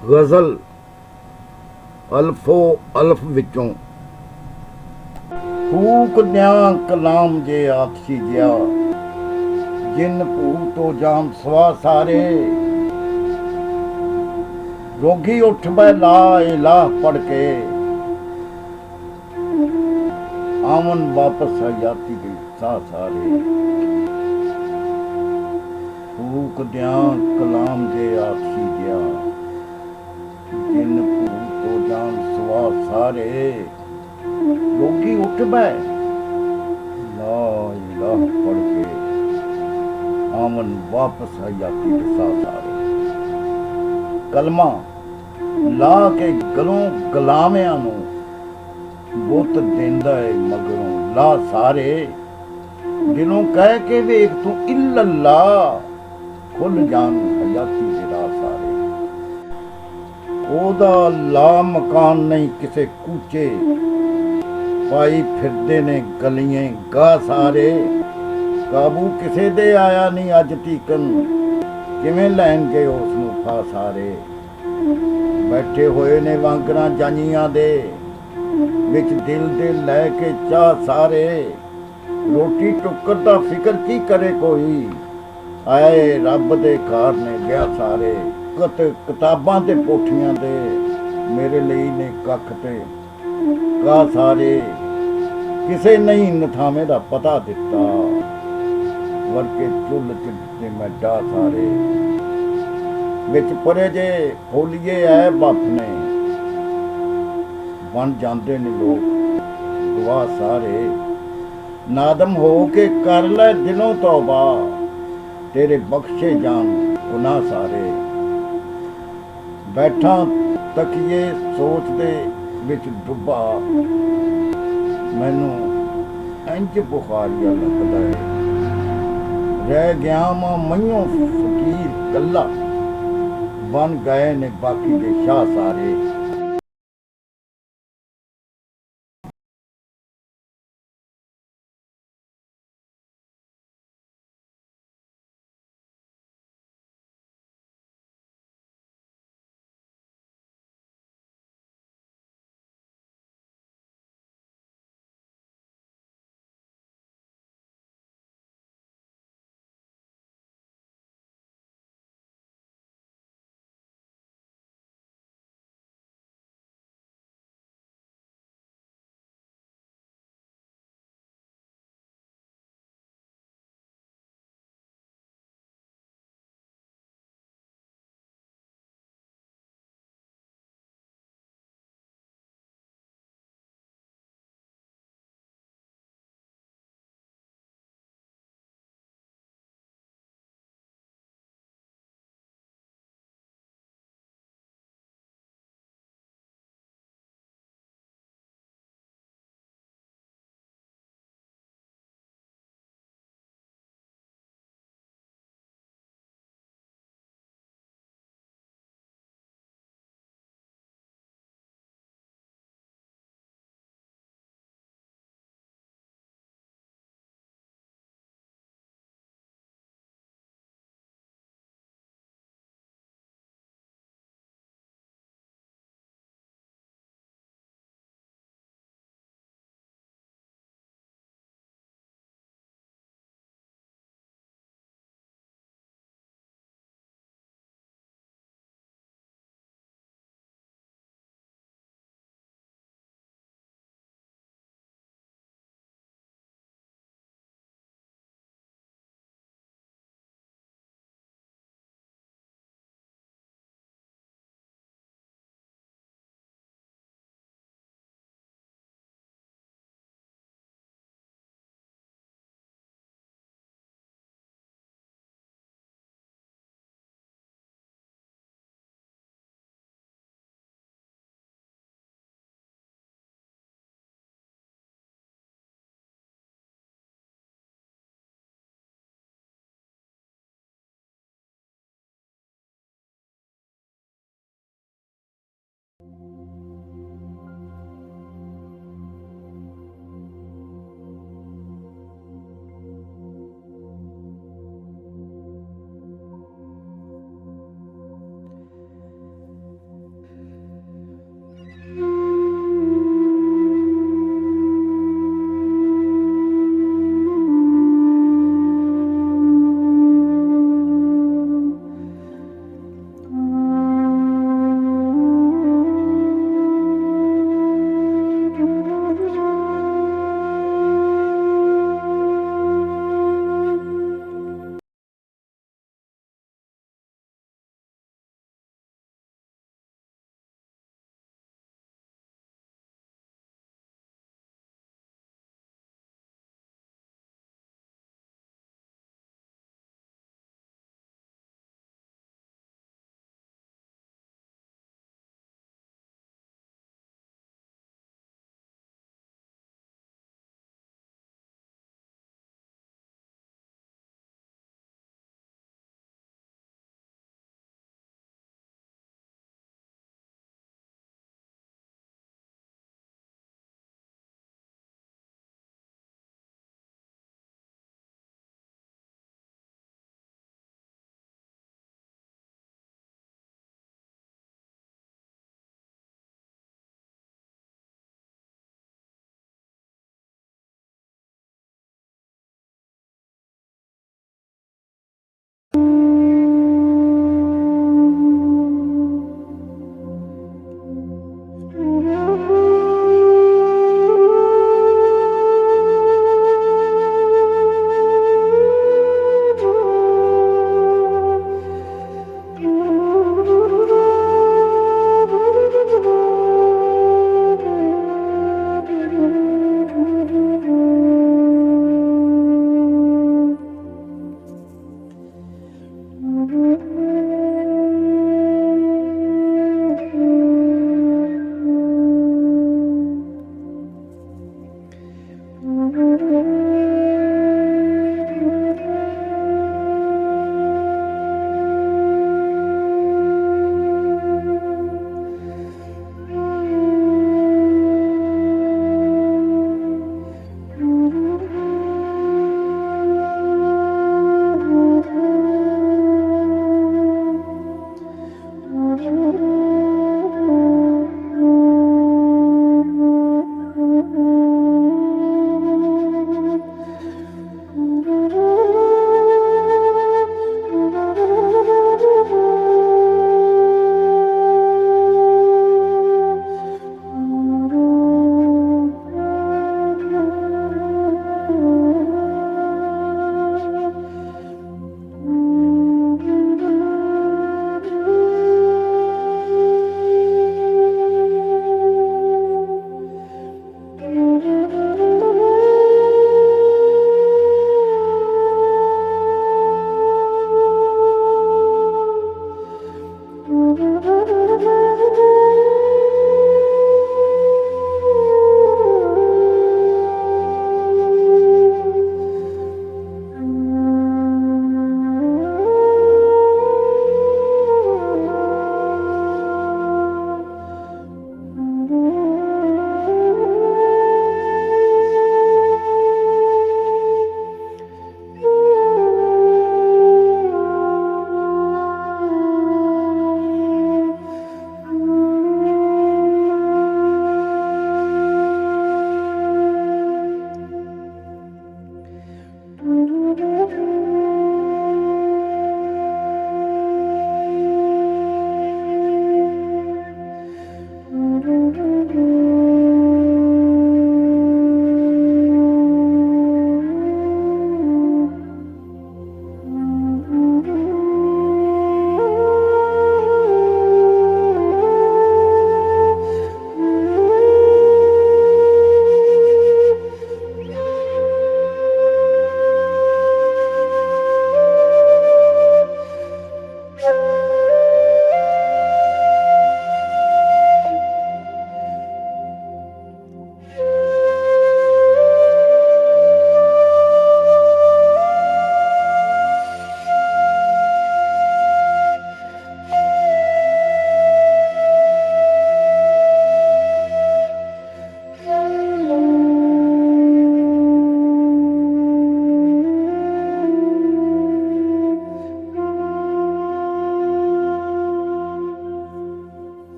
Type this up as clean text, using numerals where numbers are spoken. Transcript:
गज़ल अल्फो अल्फ विचों फूक द्यां कलाम जे आखी गया जिन भू तो जाम सवा सारे रोगी उठ बै ला इलाह पढ़ के आमन वापस हयाती गई सा सारे फूक द्यां कलाम जे आखी गया जिन भू तो जाम सवा सारे रोगी उठ बै ला इलाह पढ़ के आमन वापस हयाती गई सा सारे कलमा ला के गलों गुलामियां नूं बुत देंदा है मगरों ला सारे दिलों कह के वेख तू इल्लल्ला खुल जान हयाती दे राह सारे ओदा ला मकान नहीं किसे कूचे पाई फिरदे ने गलियां गा सारे काबू किसे दे आया नहीं अज तीकन किवें लैन गए उस नूं फा सारे बैठे होए ने वांगना जानियां दे विच दिल दे लै के चाह सारे रोटी टुक्कर दा फिक्र की करे कोई आए रब दे घर ने गया सारे किताबां ते पोठियां दे मेरे ਲਈ ने कख ते का सारे किसे नहीं नथामे दा पता दिता वरके चुल चिट्टे मैं डा सारे विच परे जे खोलिए ऐ बप ने बन जाते ने लोग गवाह सारे नादम हो के कर ले दिलों तौबा तेरे बख्शे जान गुनाह सारे बैठा तकिए सोच दे विच डुबा मैनू इंज बुखारिया लगदा है रह गया मां मईयों फकीर कल्ला बन गए ने बाकी दे शाह सारे